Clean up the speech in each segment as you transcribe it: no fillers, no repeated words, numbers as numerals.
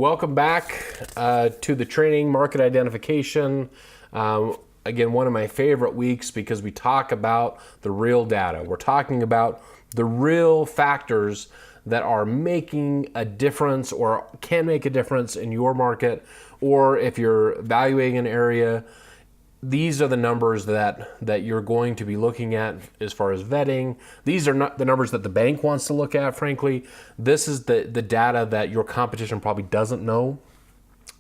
Welcome back to the training market identification. Again, one of my favorite weeks because we talk about the real data. We're talking about the real factors that are making a difference or can make a difference in your market, or if you're evaluating an area. These are the numbers that you're going to be looking at as far as vetting. These are not the numbers that the bank wants to look at, frankly. This is the data that your competition probably doesn't know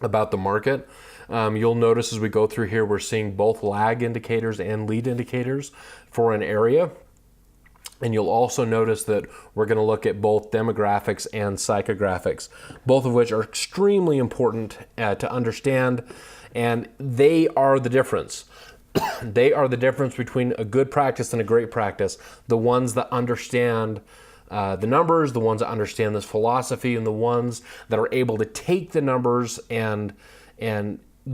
about the market. You'll notice as we go through here, we're seeing both lag indicators and lead indicators for an area. And you'll also notice that we're going to look at both demographics and psychographics, both of which are extremely important to understand. And they are the difference. They are the difference between a good practice and a great practice. The ones that understand the numbers, the ones that understand this philosophy, and the ones that are able to take the numbers and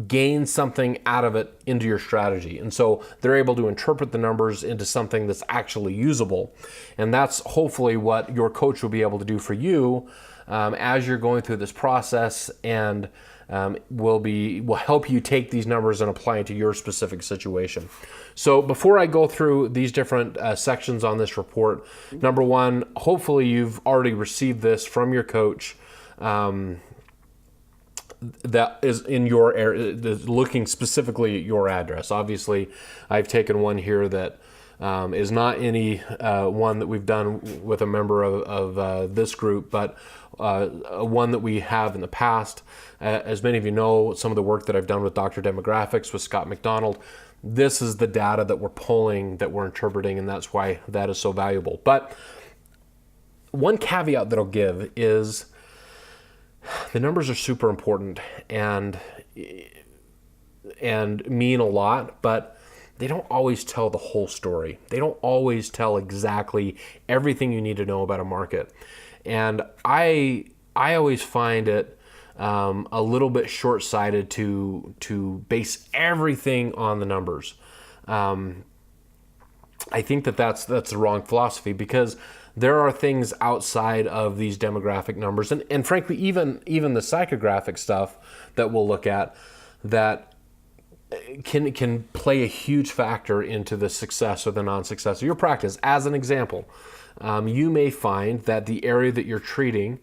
gain something out of it into your strategy. And so they're able to interpret the numbers into something that's actually usable. And that's hopefully what your coach will be able to do for you as you're going through this process, and will help you take these numbers and apply it to your specific situation. So before I go through these different sections on this report, number one, hopefully you've already received this from your coach that is in your area, looking specifically at your address. Obviously, I've taken one here that is not any one that we've done with a member of this group, but one that we have in the past. As many of you know, some of the work that I've done with Dr. Demographics with Scott McDonald, this is the data that we're pulling, that we're interpreting, and that's why that is so valuable. But one caveat that I'll give is the numbers are super important and mean a lot, but they don't always tell the whole story. They don't always tell exactly everything you need to know about a market. And I always find it a little bit short-sighted to base everything on the numbers. I think that's the wrong philosophy, because there are things outside of these demographic numbers, and frankly, even the psychographic stuff that we'll look at that can play a huge factor into the success or the non-success of your practice. As an example, you may find that the area that you're treating,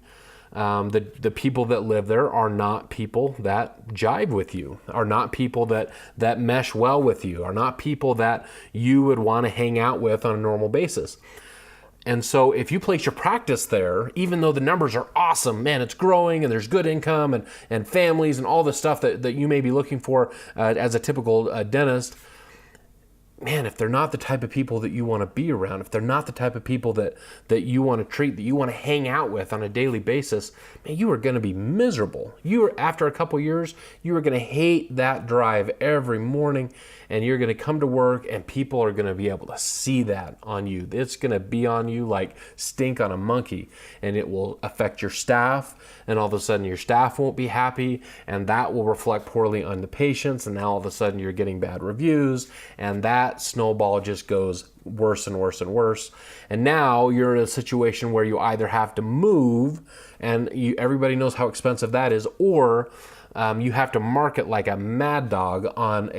the people that live there are not people that jive with you, are not people that mesh well with you, are not people that you would want to hang out with on a normal basis. And so if you place your practice there, even though the numbers are awesome, man, it's growing and there's good income and families and all the stuff that you may be looking for as a typical dentist, man, if they're not the type of people that you want to be around, if they're not the type of people that you want to treat, that you want to hang out with on a daily basis, man, you are going to be miserable. After a couple years, you are going to hate that drive every morning, and you're going to come to work and people are going to be able to see that on you. It's going to be on you like stink on a monkey, and it will affect your staff, and all of a sudden your staff won't be happy, and that will reflect poorly on the patients, and now all of a sudden you're getting bad reviews, and that snowball just goes worse and worse and worse. And now you're in a situation where you either have to move, and everybody knows how expensive that is, or you have to market like a mad dog on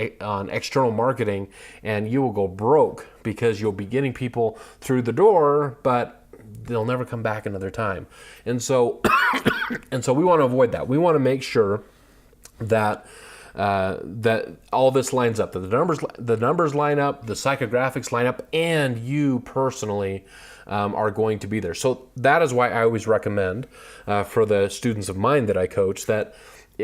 external marketing, and you will go broke because you'll be getting people through the door, but they'll never come back another time. And so, we want to avoid that. We want to make sure that all this lines up, that the numbers line up, the psychographics line up, and you personally are going to be there. So that is why I always recommend for the students of mine that I coach that,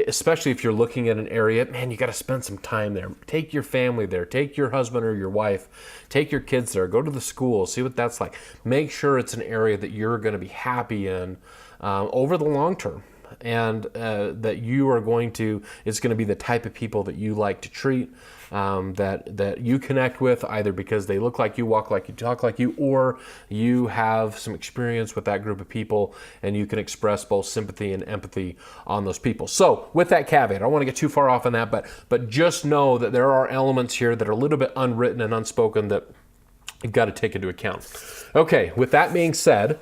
especially if you're looking at an area, man, you got to spend some time there. Take your family there. Take your husband or your wife. Take your kids there. Go to the school. See what that's like. Make sure it's an area that you're going to be happy in over the long term, and that you are it's going to be the type of people that you like to treat, that you connect with, either because they look like you, walk like you, talk like you, or you have some experience with that group of people and you can express both sympathy and empathy on those people. So with that caveat, I don't want to get too far off on that, but just know that there are elements here that are a little bit unwritten and unspoken that you've got to take into account. Okay, with that being said,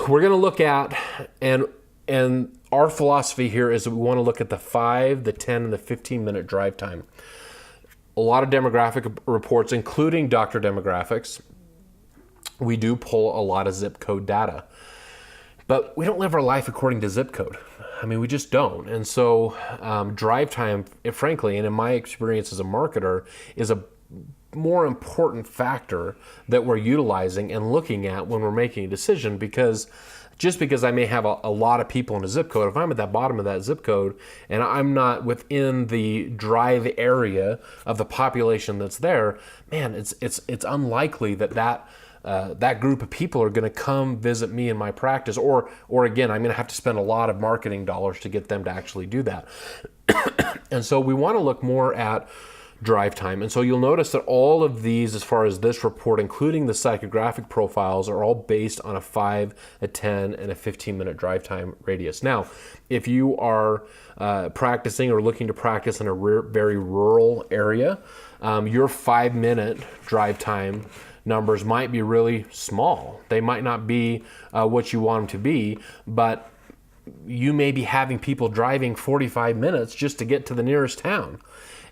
we're going to look at, and And our philosophy here is that we want to look at the 5, the 10, and the 15-minute drive time. A lot of demographic reports, including Dr. Demographics, we do pull a lot of zip code data. But we don't live our life according to zip code. I mean, we just don't. And so drive time, frankly, and in my experience as a marketer, is a more important factor that we're utilizing and looking at when we're making a decision, because just because I may have a lot of people in a zip code, if I'm at the bottom of that zip code and I'm not within the drive area of the population that's there, man, it's unlikely that group of people are going to come visit me in my practice, or again, I'm going to have to spend a lot of marketing dollars to get them to actually do that. And so we want to look more at drive time. And so you'll notice that all of these, as far as this report, including the psychographic profiles, are all based on a 5, a 10, and a 15-minute drive time radius. Now, if you are practicing or looking to practice in a very rural area, your 5-minute drive time numbers might be really small. They might not be what you want them to be, but you may be having people driving 45 minutes just to get to the nearest town.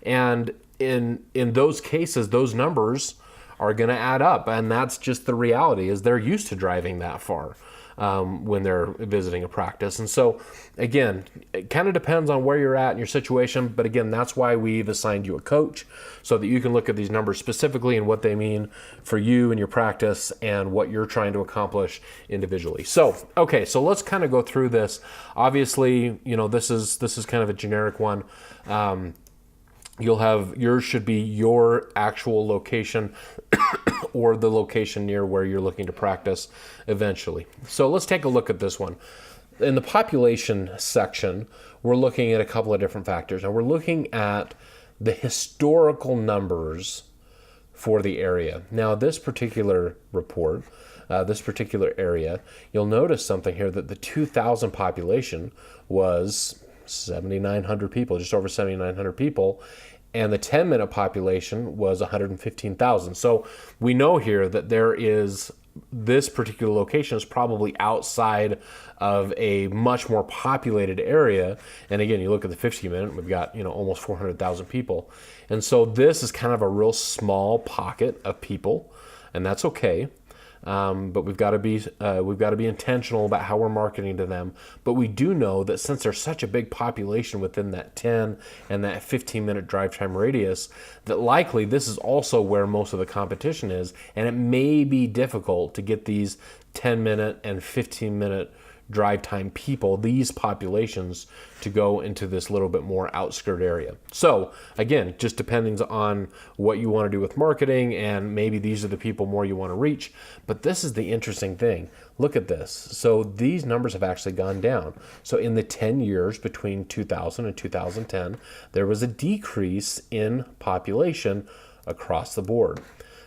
And in those cases, those numbers are going to add up, and that's just the reality, is they're used to driving that far when they're visiting a practice. And so again, it kind of depends on where you're at in your situation, but again, that's why we've assigned you a coach, so that you can look at these numbers specifically and what they mean for you and your practice and what you're trying to accomplish individually. So okay, so let's kind of go through this. Obviously, this is kind of a generic one. Yours should be your actual location or the location near where you're looking to practice eventually. So let's take a look at this one. In the population section, we're looking at a couple of different factors. And we're looking at the historical numbers for the area. Now, this particular report, this particular area, you'll notice something here, that the 2000 population was 7,900 people, just over 7,900 people, and the 10-minute population was 115,000. So we know here that this particular location is probably outside of a much more populated area. And again, you look at the 15-minute, we've got almost 400,000 people. And so this is kind of a real small pocket of people, and that's okay. But we've got to be intentional about how we're marketing to them. But we do know that since there's such a big population within that 10 and that 15-minute drive time radius, that likely this is also where most of the competition is, and it may be difficult to get these 10-minute and 15-minute drive time people, these populations, to go into this little bit more outskirt area. So again, just depending on what you want to do with marketing, and maybe these are the people more you want to reach. But this is the interesting thing. Look at this. So these numbers have actually gone down. So in the 10 years between 2000 and 2010, there was a decrease in population across the board.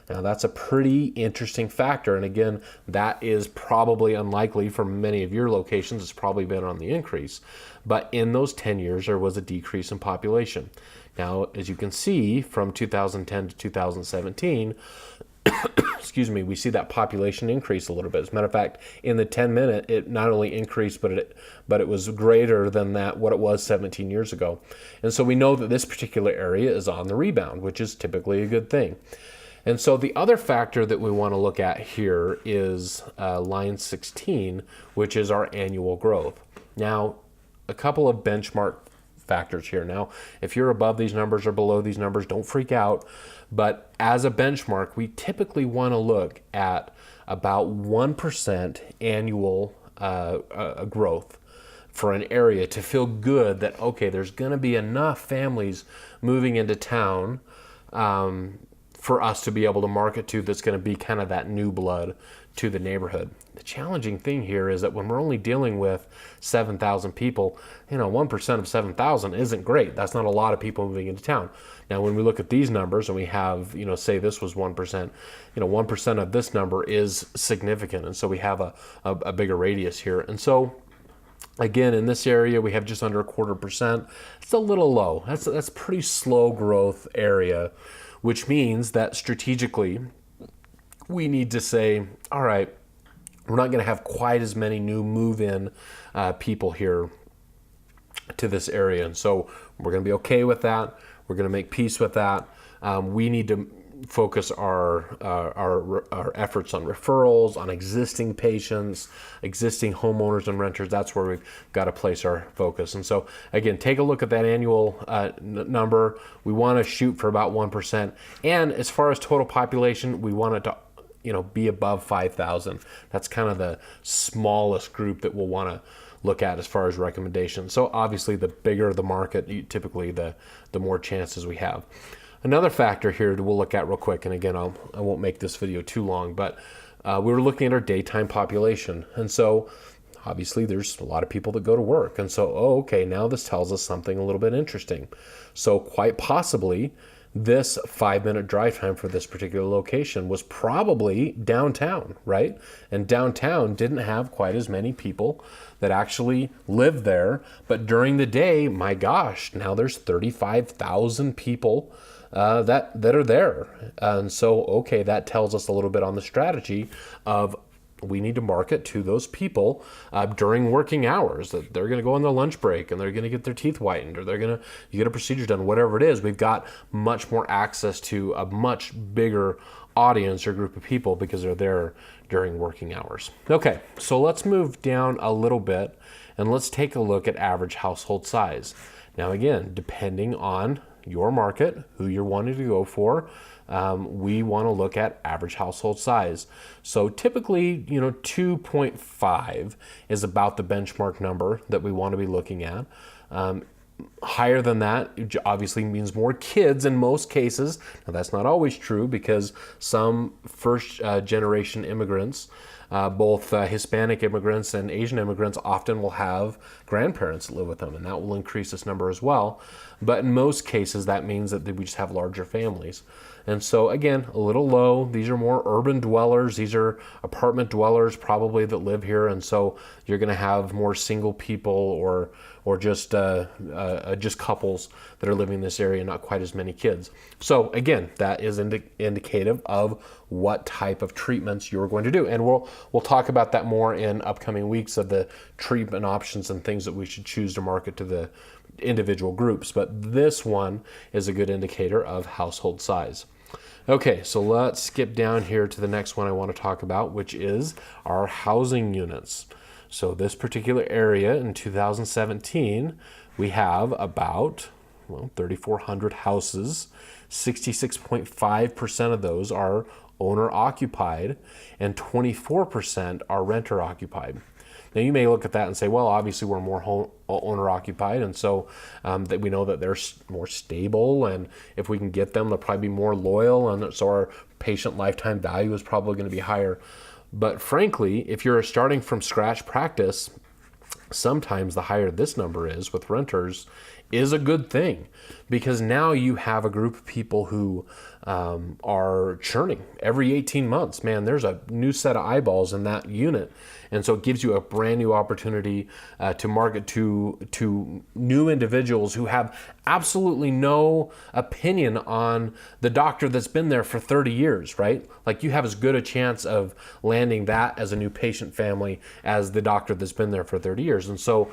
Now, that's a pretty interesting factor. And again, that is probably unlikely for many of your locations. It's probably been on the increase. But in those 10 years, there was a decrease in population. Now, as you can see, from 2010 to 2017, excuse me, we see that population increase a little bit. As a matter of fact, in the 10-minute, it not only increased, but it was greater than what it was 17 years ago. And so we know that this particular area is on the rebound, which is typically a good thing. And so the other factor that we want to look at here is line 16, which is our annual growth. Now, a couple of benchmark factors here. Now, if you're above these numbers or below these numbers, don't freak out. But as a benchmark, we typically want to look at about 1% annual growth for an area to feel good that, okay, there's going to be enough families moving into town for us to be able to market to, that's going to be kind of that new blood to the neighborhood. The challenging thing here is that when we're only dealing with 7,000 people, 1% of 7,000 isn't great. That's not a lot of people moving into town. Now, when we look at these numbers and we have, say this was 1%, 1% of this number is significant. And so we have a bigger radius here. And so again, in this area, we have just under 0.25%. It's a little low. That's pretty slow growth area, which means that strategically we need to say, all right, we're not going to have quite as many new move-in people here to this area. And so we're going to be okay with that. We're going to make peace with that. We need to focus our efforts on referrals, on existing patients, existing homeowners and renters. That's where we've got to place our focus. And so again, take a look at that annual number. We want to shoot for about 1%. And as far as total population, we want it to be above 5,000. That's kind of the smallest group that we'll want to look at as far as recommendations. So obviously the bigger the market, typically the more chances we have. Another factor here we'll look at real quick, and again, I won't make this video too long, but we were looking at our daytime population. And so obviously there's a lot of people that go to work. And so, okay, now this tells us something a little bit interesting. So quite possibly this 5-minute drive time for this particular location was probably downtown, right? And downtown didn't have quite as many people that actually lived there. But during the day, my gosh, now there's 35,000 people that are there. And so, okay, that tells us a little bit on the strategy of we need to market to those people during working hours, that they're going to go on their lunch break and they're going to get their teeth whitened, or you get a procedure done, whatever it is. We've got much more access to a much bigger audience or group of people because they're there during working hours. Okay, so let's move down a little bit and let's take a look at average household size. Now again, depending on your market, who you're wanting to go for, we want to look at average household size. So typically, 2.5 is about the benchmark number that we want to be looking at. Higher than that obviously means more kids in most cases. Now that's not always true, because some first generation immigrants, both Hispanic immigrants and Asian immigrants, often will have grandparents that live with them, and that will increase this number as well. But in most cases, that means that we just have larger families. And so again, a little low. These are more urban dwellers. These are apartment dwellers probably that live here. And so you're going to have more single people or just couples that are living in this area, not quite as many kids. So again, that is indicative of what type of treatments you're going to do. And we'll talk about that more in upcoming weeks, of the treatment options and things that we should choose to market to the individual groups. But this one is a good indicator of household size. Okay, so let's skip down here to the next one I want to talk about, which is our housing units. So this particular area in 2017, we have about 3,400 houses. 66.5% of those are owner occupied and 24% are renter occupied. Now you may look at that and say, well, obviously we're more owner occupied, and so that we know that they're more stable, and if we can get them, they'll probably be more loyal, and so our patient lifetime value is probably going to be higher. But frankly, if you're starting from scratch practice, sometimes the higher this number is with renters is a good thing, because now you have a group of people who are churning every 18 months. Man, there's a new set of eyeballs in that unit. And so it gives you a brand new opportunity to market to new individuals who have absolutely no opinion on the doctor that's been there for 30 years, right? Like, you have as good a chance of landing that as a new patient family as the doctor that's been there for 30 years. And so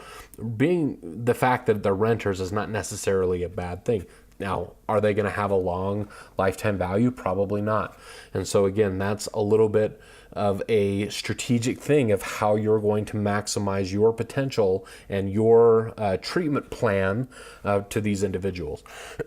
being the fact that they're renters is not necessarily a bad thing. Now, are they going to have a long lifetime value? Probably not. And so again, that's a little bit of a strategic thing of how you're going to maximize your potential and your treatment plan to these individuals.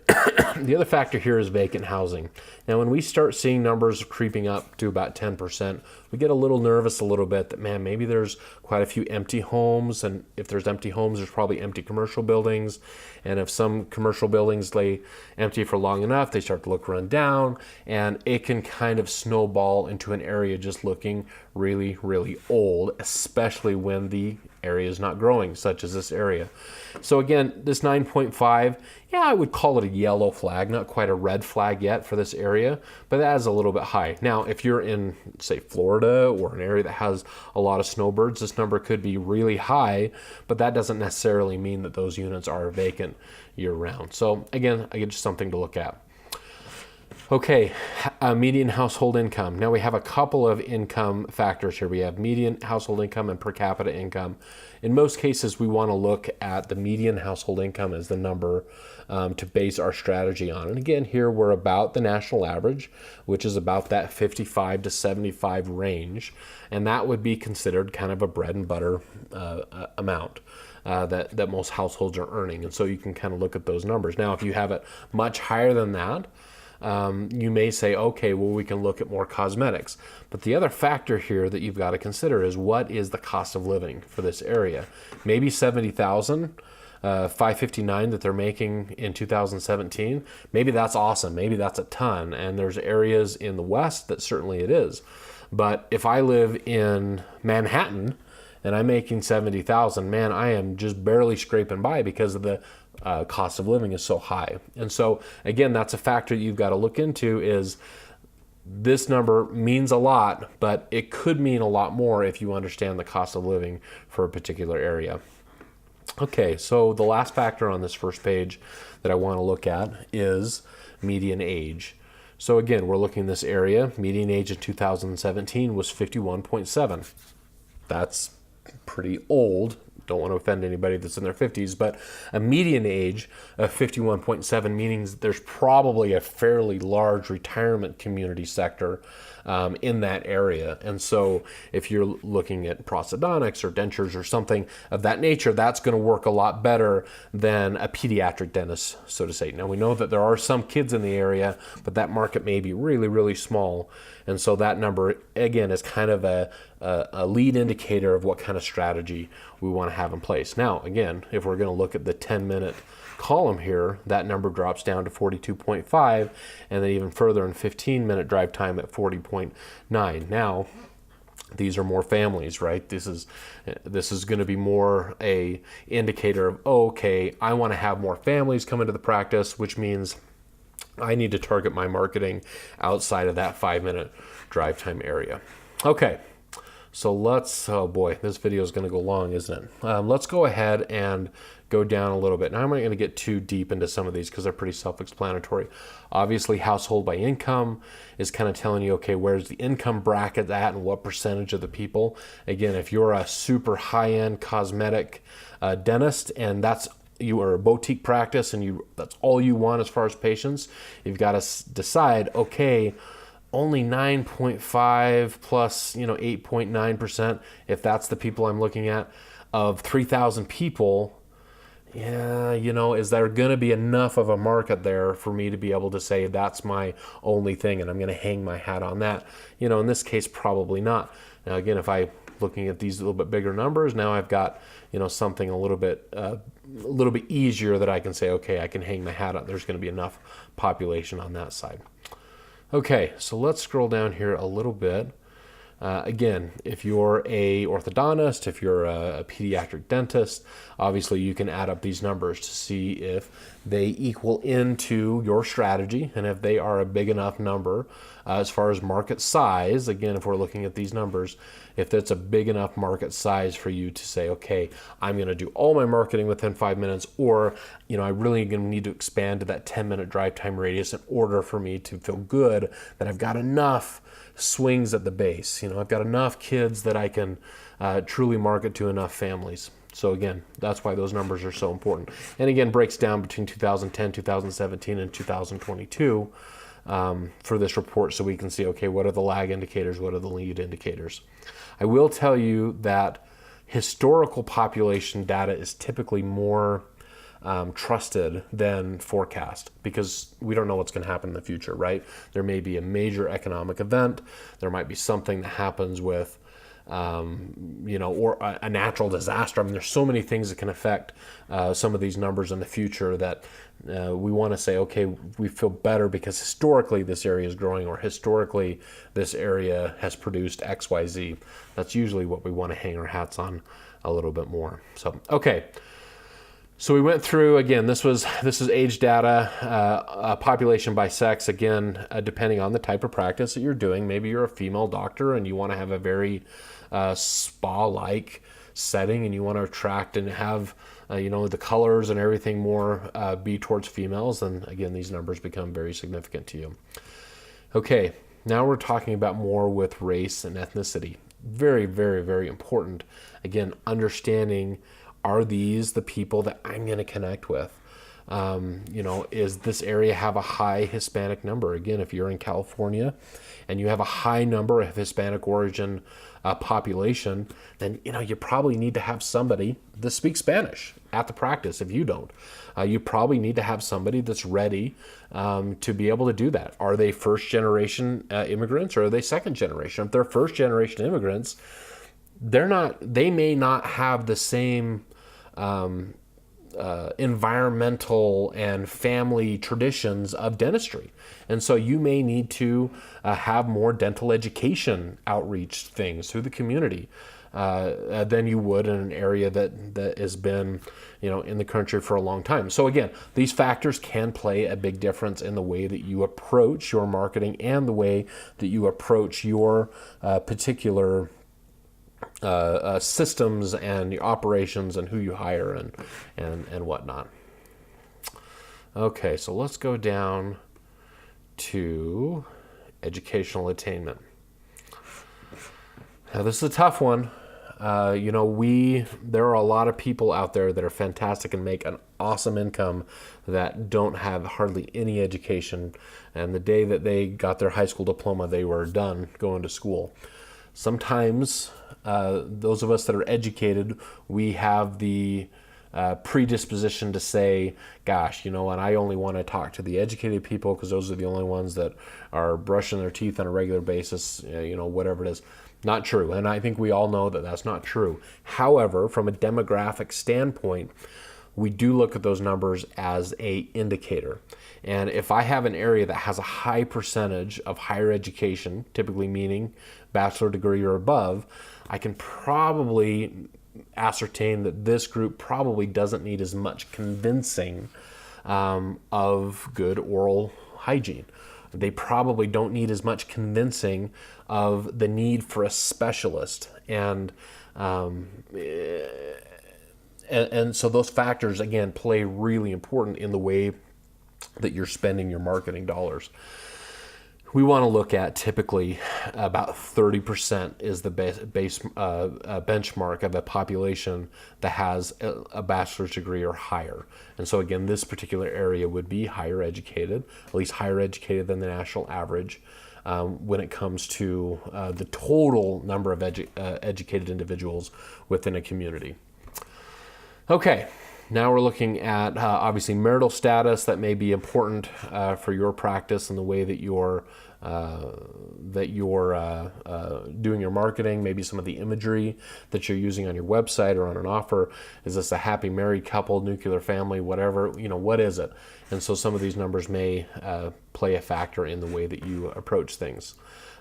The other factor here is vacant housing. Now, when we start seeing numbers creeping up to about 10%, we get a little nervous a little bit that, man, maybe there's quite a few empty homes. And if there's empty homes, there's probably empty commercial buildings. And if some commercial buildings lay empty for long enough, they start to look run down, and it can kind of snowball into an area just looking really, really old, especially when the area is not growing, such as this area. So again, this 9.5, yeah, I would call it a yellow flag, not quite a red flag yet for this area, but that is a little bit high. Now, if you're in, say, Florida or an area that has a lot of snowbirds, this number could be really high, but that doesn't necessarily mean that those units are vacant year round. So again, I get just something to look at. Okay, median household income. Now we have a couple of income factors here. We have median household income and per capita income. In most cases, we want to look at the median household income as the number to base our strategy on. And again, here we're about the national average, which is about that 55 to 75 range. And that would be considered kind of a bread and butter amount. That most households are earning. And so you can kind of look at those numbers. Now, if you have it much higher than that, you may say, okay, well, we can look at more cosmetics. But the other factor here that you've got to consider is what is the cost of living for this area? Maybe 70,000, 559 that they're making in 2017. Maybe that's awesome. Maybe that's a ton. And there's areas in the West that certainly it is. But if I live in Manhattan and I'm making 70,000, man, I am just barely scraping by because of the cost of living is so high. And so again, that's a factor that you've got to look into. Is this number means a lot, but it could mean a lot more if you understand the cost of living for a particular area. Okay, so the last factor on this first page that I want to look at is median age. So again, we're looking at this area. Median age in 2017 was 51.7. That's pretty old. Don't want to offend anybody that's in their 50s, but a median age of 51.7 means there's probably a fairly large retirement community sector in that area. And so if you're looking at prosthodontics or dentures or something of that nature, that's going to work a lot better than a pediatric dentist, so to say. Now, we know that there are some kids in the area, but that market may be really, really small. And so that number, again, is kind of a lead indicator of what kind of strategy we want to have in place. Now, again, if we're going to look at the 10-minute column here, that number drops down to 42.5, and then even further in 15-minute drive time at 40.9. Now, these are more families, right? This is going to be more a indicator of, oh, okay, I want to have more families come into the practice, which means I need to target my marketing outside of that 5-minute drive time area. Okay, so oh boy, this video is going to go long, isn't it? Let's go ahead and go down a little bit. Now I'm not going to get too deep into some of these because they're pretty self-explanatory. Obviously, household by income is kind of telling you, okay, where's the income bracket at and what percentage of the people. Again, if you're a super high-end cosmetic dentist and you are a boutique practice and that's all you want as far as patients, you've got to decide, okay, only 9.5 plus 8.9%, if that's the people I'm looking at, of 3,000 people. Yeah, is there going to be enough of a market there for me to be able to say that's my only thing and I'm going to hang my hat on that? In this case, probably not. Now, again, if I'm looking at these little bit bigger numbers, now I've got something a little bit easier that I can say, okay, I can hang my hat on. There's going to be enough population on that side. Okay, so let's scroll down here a little bit. Again, if you're a orthodontist, if you're a pediatric dentist, obviously you can add up these numbers to see if they equal into your strategy and if they are a big enough number as far as market size. Again, if we're looking at these numbers, if that's a big enough market size for you to say, okay, I'm going to do all my marketing within 5 minutes, or, I really going to need to expand to that 10-minute drive time radius in order for me to feel good that I've got enough swings at the base. I've got enough kids that I can truly market to enough families. So again, that's why those numbers are so important. And again, breaks down between 2010, 2017, and 2022 for this report, so we can see, okay, what are the lag indicators? What are the lead indicators? I will tell you that historical population data is typically more trusted than forecast, because we don't know what's going to happen in the future, right? There may be a major economic event. There might be something that happens with, or a natural disaster. I mean, there's so many things that can affect some of these numbers in the future that we want to say, okay, we feel better because historically this area is growing, or historically this area has produced X, Y, Z. That's usually what we want to hang our hats on a little bit more. So, okay. So we went through, again, this is age data, population by sex, again, depending on the type of practice that you're doing. Maybe you're a female doctor and you want to have a very spa-like setting, and you want to attract and have the colors and everything more be towards females, then again, these numbers become very significant to you. Okay, now we're talking about more with race and ethnicity. Very, very, very important. Again, understanding, are these the people that I'm going to connect with? Is this area have a high Hispanic number? Again, if you're in California and you have a high number of Hispanic origin population, then you probably need to have somebody that speaks Spanish at the practice. If you don't, you probably need to have somebody that's ready to be able to do that. Are they first generation immigrants, or are they second generation? If they're first generation immigrants, they may not have the same environmental and family traditions of dentistry. And so you may need to have more dental education outreach things through the community than you would in an area that has been, in the country for a long time. So again, these factors can play a big difference in the way that you approach your marketing and the way that you approach your particular systems and your operations and who you hire and whatnot. Okay, so let's go down to educational attainment. Now this is a tough one. There are a lot of people out there that are fantastic and make an awesome income that don't have hardly any education, and the day that they got their high school diploma, they were done going to school. Sometimes those of us that are educated, we have the predisposition to say, gosh, and I only want to talk to the educated people because those are the only ones that are brushing their teeth on a regular basis, whatever it is. Not true. And I think we all know that that's not true. However, from a demographic standpoint, we do look at those numbers as a indicator. And if I have an area that has a high percentage of higher education, typically meaning bachelor degree or above, I can probably ascertain that this group probably doesn't need as much convincing of good oral hygiene. They probably don't need as much convincing of the need for a specialist. And so those factors, again, play really important in the way that you're spending your marketing dollars. We want to look at typically about 30% is the base benchmark of a population that has a bachelor's degree or higher. And so again, this particular area would be higher educated, at least higher educated than the national average when it comes to the total number of educated individuals within a community. Okay. Now we're looking at obviously marital status. That may be important for your practice and the way that you're doing your marketing. Maybe some of the imagery that you're using on your website or on an offer. Is this a happy married couple, nuclear family, whatever? What is it? And so some of these numbers may play a factor in the way that you approach things.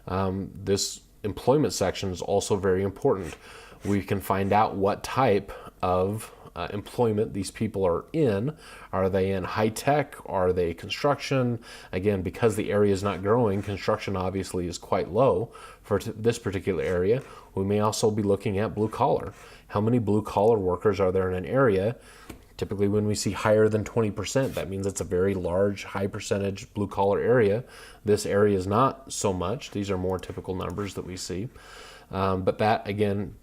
This employment section is also very important. We can find out what type of employment these people are in. Are they in high tech? Are they construction? Again, because the area is not growing, construction obviously is quite low for this particular area. We may also be looking at blue collar. How many blue collar workers are there in an area? Typically when we see higher than 20%, that means it's a very large, high percentage blue collar area. This area is not so much. These are more typical numbers that we see. But that, again,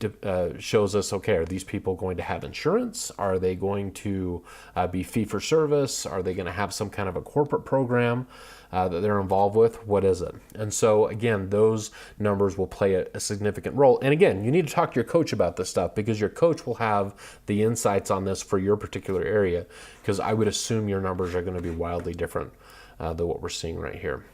shows us, okay, are these people going to have insurance? Are they going to be fee-for-service? Are they going to have some kind of a corporate program that they're involved with? What is it? And so, again, those numbers will play a significant role. And again, you need to talk to your coach about this stuff because your coach will have the insights on this for your particular area, because I would assume your numbers are going to be wildly different than what we're seeing right here.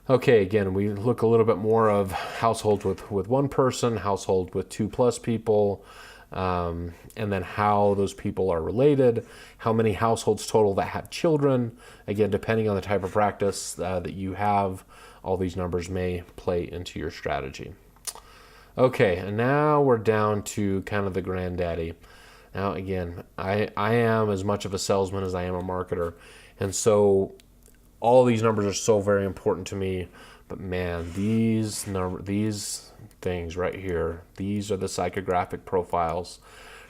Okay, again, we look a little bit more of households with one person, household with 2+ people, and then how those people are related, how many households total that have children. Again, depending on the type of practice that you have, all these numbers may play into your strategy. Okay, and now we're down to kind of the granddaddy. Now, again, I am as much of a salesman as I am a marketer, and so all these numbers are so very important to me, but man, these things right here, these are the psychographic profiles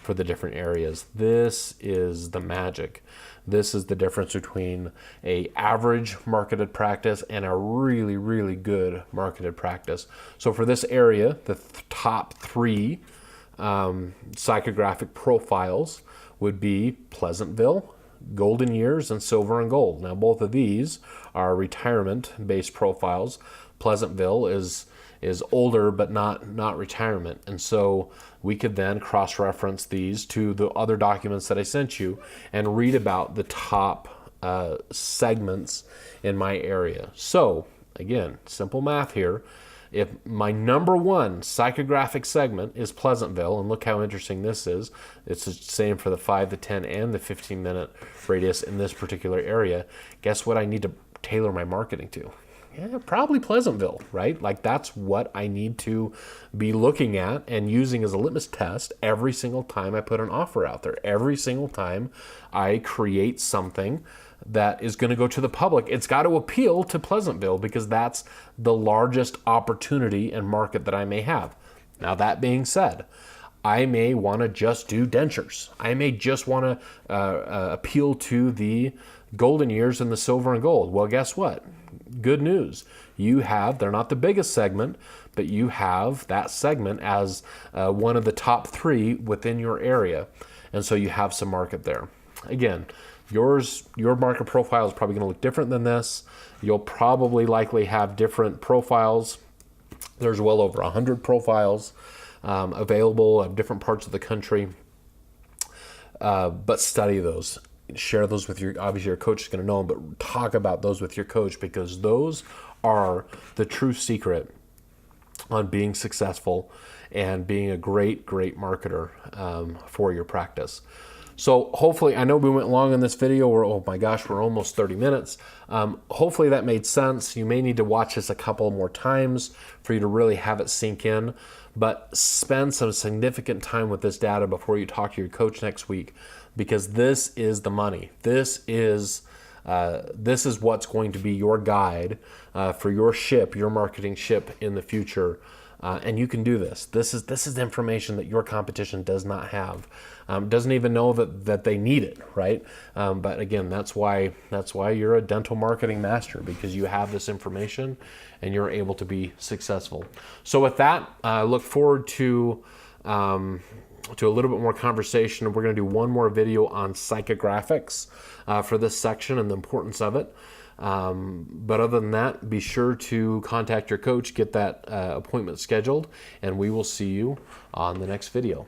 for the different areas. This is the magic. This is the difference between a average marketed practice and a really, really good marketed practice. So for this area, the top three psychographic profiles would be Pleasantville, Golden Years, and Silver and Gold. Now, both of these are retirement-based profiles. Pleasantville is older, but not retirement. And so we could then cross-reference these to the other documents that I sent you and read about the top segments in my area. So again, simple math here. If my number one psychographic segment is Pleasantville, and look how interesting this is. It's the same for the 5, the 10, and the 15-minute radius in this particular area. Guess what I need to tailor my marketing to? Yeah, probably Pleasantville, right? Like that's what I need to be looking at and using as a litmus test every single time I put an offer out there. Every single time I create something that is going to go to the public, it's got to appeal to Pleasantville because that's the largest opportunity and market that I may have. Now, that being said, I may want to just do dentures. I may just want to appeal to the Golden Years and the Silver and Gold. Well, guess what? Good news. They're not the biggest segment, but you have that segment as one of the top three within your area. And so you have some market there. Again, your market profile is probably going to look different than this. You'll probably likely have different profiles. There's well over 100 profiles available in different parts of the country. But study those. Share those with obviously your coach is going to know them, but talk about those with your coach because those are the true secret on being successful and being a great marketer for your practice. So hopefully, I know we went long in this video. We're almost 30 minutes. Hopefully that made sense. You may need to watch this a couple more times for you to really have it sink in, but spend some significant time with this data before you talk to your coach next week, because this is the money. This is what's going to be your guide for your marketing ship in the future. And you can do this. This is information that your competition does not have. Doesn't even know that they need it, right? But again, that's why you're a dental marketing master, because you have this information and you're able to be successful. So with that, I look forward to a little bit more conversation. We're going to do one more video on psychographics for this section and the importance of it. But other than that, be sure to contact your coach, get that appointment scheduled, and we will see you on the next video.